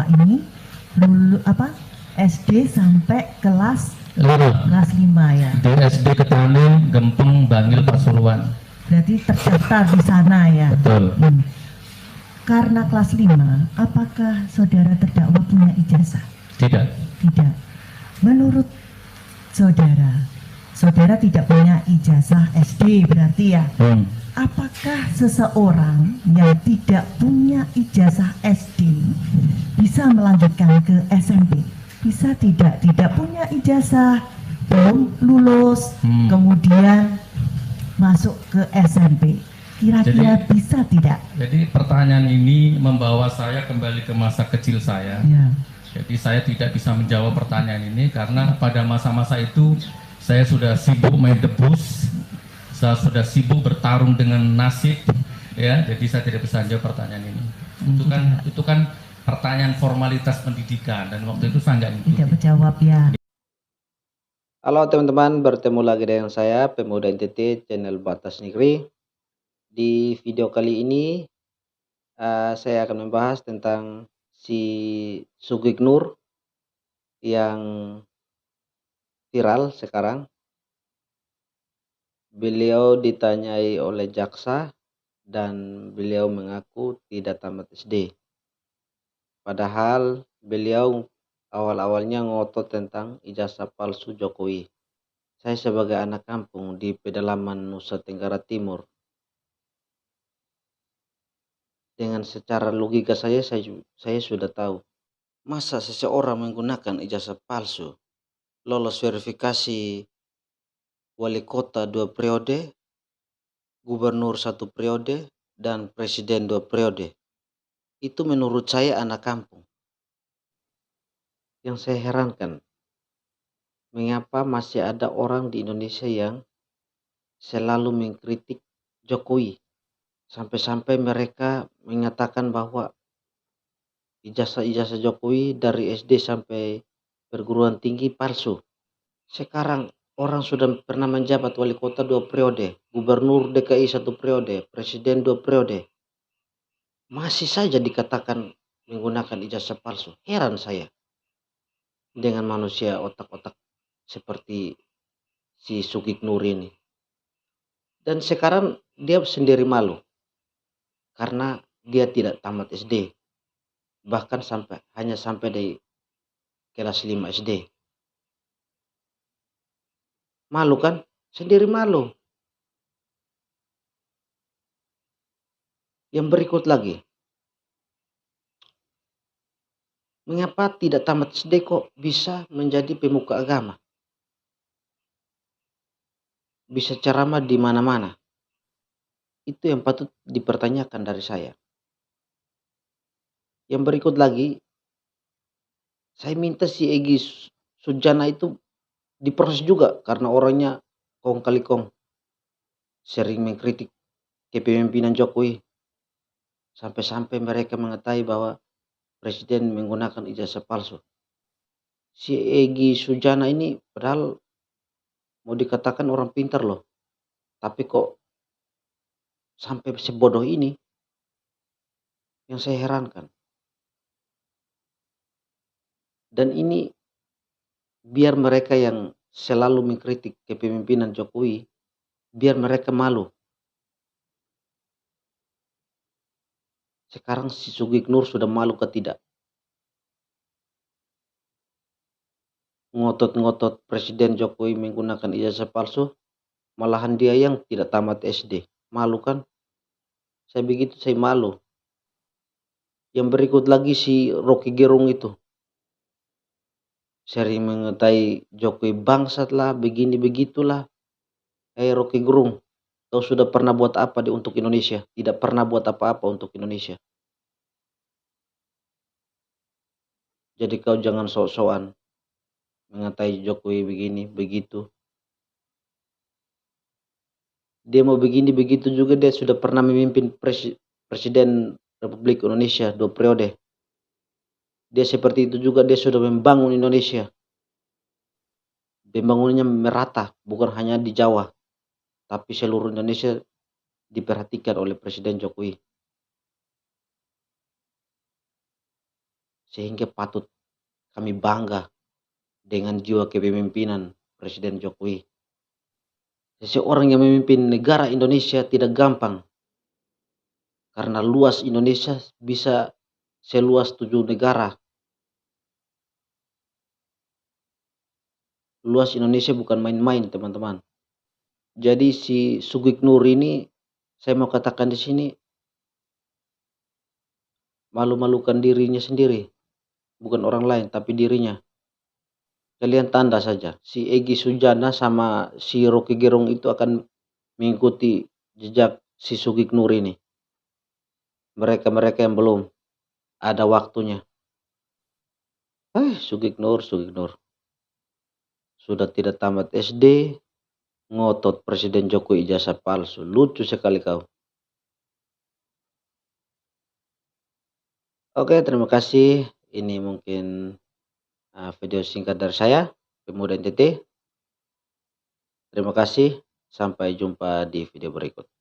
Bapak ini SD sampai kelas 5 ya. Di SD Ketani, Gempeng, Bangil, Pasuruan. Berarti terdaftar di sana ya. Betul. Karena kelas 5, apakah saudara terdakwa punya ijazah? Tidak. Tidak. Menurut saudara, saudara tidak punya ijazah SD berarti ya? Apakah seseorang yang tidak punya ijazah SD bisa melanjutkan ke SMP? Bisa tidak? Tidak punya ijazah, belum lulus, kemudian masuk ke SMP. Kira-kira bisa tidak? Jadi pertanyaan ini membawa saya kembali ke masa kecil saya. Ya. Jadi saya tidak bisa menjawab pertanyaan ini karena pada masa-masa itu saya sudah sibuk main debus, saya sudah sibuk bertarung dengan nasib, ya. Jadi saya tidak bisa menjawab pertanyaan ini. Itu kan pertanyaan formalitas pendidikan dan waktu itu saya nggak tidak menjawab ya. Halo teman-teman, bertemu lagi dengan saya Pemuda NTT channel Batas Negeri. Di video kali ini saya akan membahas tentang si Sugik Nur yang viral sekarang. Beliau ditanyai oleh jaksa dan beliau mengaku tidak tamat SD. Padahal beliau awal-awalnya ngotot tentang ijazah palsu Jokowi. Saya sebagai anak kampung di pedalaman Nusa Tenggara Timur, dengan secara logika saya sudah tahu. Masa seseorang menggunakan ijazah palsu, lolos verifikasi wali kota 2 periode, gubernur 1 periode, dan presiden 2 periode. Itu menurut saya anak kampung. Yang saya herankan, mengapa masih ada orang di Indonesia yang selalu mengkritik Jokowi. Sampai-sampai mereka mengatakan bahwa ijazah-ijazah Jokowi dari SD sampai perguruan tinggi palsu. Sekarang orang sudah pernah menjabat wali kota 2 periode, gubernur DKI 1 periode, presiden 2 periode. Masih saja dikatakan menggunakan ijazah palsu. Heran saya dengan manusia otak-otak seperti si Sugik Nur ini. Dan sekarang dia sendiri malu karena dia tidak tamat SD. Bahkan hanya sampai di kelas 5 SD. Malu kan? Sendiri malu. Yang berikut lagi. Mengapa tidak tamat SD kok bisa menjadi pemuka agama? Bisa ceramah di mana-mana. Itu yang patut dipertanyakan dari saya. Yang berikut lagi. Saya minta si Egy Sujana itu diproses juga karena orangnya kong kali kong. Sering mengkritik kepemimpinan Jokowi. Sampai-sampai mereka mengetahui bahwa presiden menggunakan ijazah palsu. Si Egy Sujana ini padahal mau dikatakan orang pintar loh. Tapi kok sampai sebodoh ini yang saya herankan. Dan ini biar mereka yang selalu mengkritik kepemimpinan Jokowi, biar mereka malu. Sekarang si Sugik Nur sudah malu ke tidak? Ngotot-ngotot presiden Jokowi menggunakan ijazah palsu, malahan dia yang tidak tamat SD. Malu kan? Saya begitu saya malu. Yang berikut lagi si Rocky Gerung itu. Sering mengetahui Jokowi bangsat lah, begini begitulah. Rocky Gerung, kau sudah pernah buat apa untuk Indonesia? Tidak pernah buat apa-apa untuk Indonesia. Jadi kau jangan sok-sokan mengatai Jokowi begini, begitu. Dia mau begini, begitu juga dia sudah pernah memimpin Presiden Republik Indonesia 2 periode. Dia seperti itu juga, dia sudah membangun Indonesia. Pembangunannya merata, bukan hanya di Jawa. Tapi seluruh Indonesia diperhatikan oleh Presiden Jokowi. sehingga patut kami bangga dengan jiwa kepemimpinan Presiden Jokowi. Seseorang yang memimpin negara Indonesia tidak gampang, karena luas Indonesia bisa seluas 7 negara. Luas Indonesia bukan main-main, teman-teman. Jadi si Sugiknur ini, saya mau katakan di sini, malu-malukan dirinya sendiri, bukan orang lain tapi dirinya. Kalian tanda saja, si Egy Sujana sama si Rocky Gerung itu akan mengikuti jejak si Sugiknur ini. Mereka-mereka yang belum ada waktunya. Sugiknur. Sudah tidak tamat SD, ngotot Presiden Jokowi ijazah palsu. Lucu sekali kau. Oke, terima kasih. Ini mungkin video singkat dari saya, Pemuda NTT. Terima kasih. Sampai jumpa di video berikut.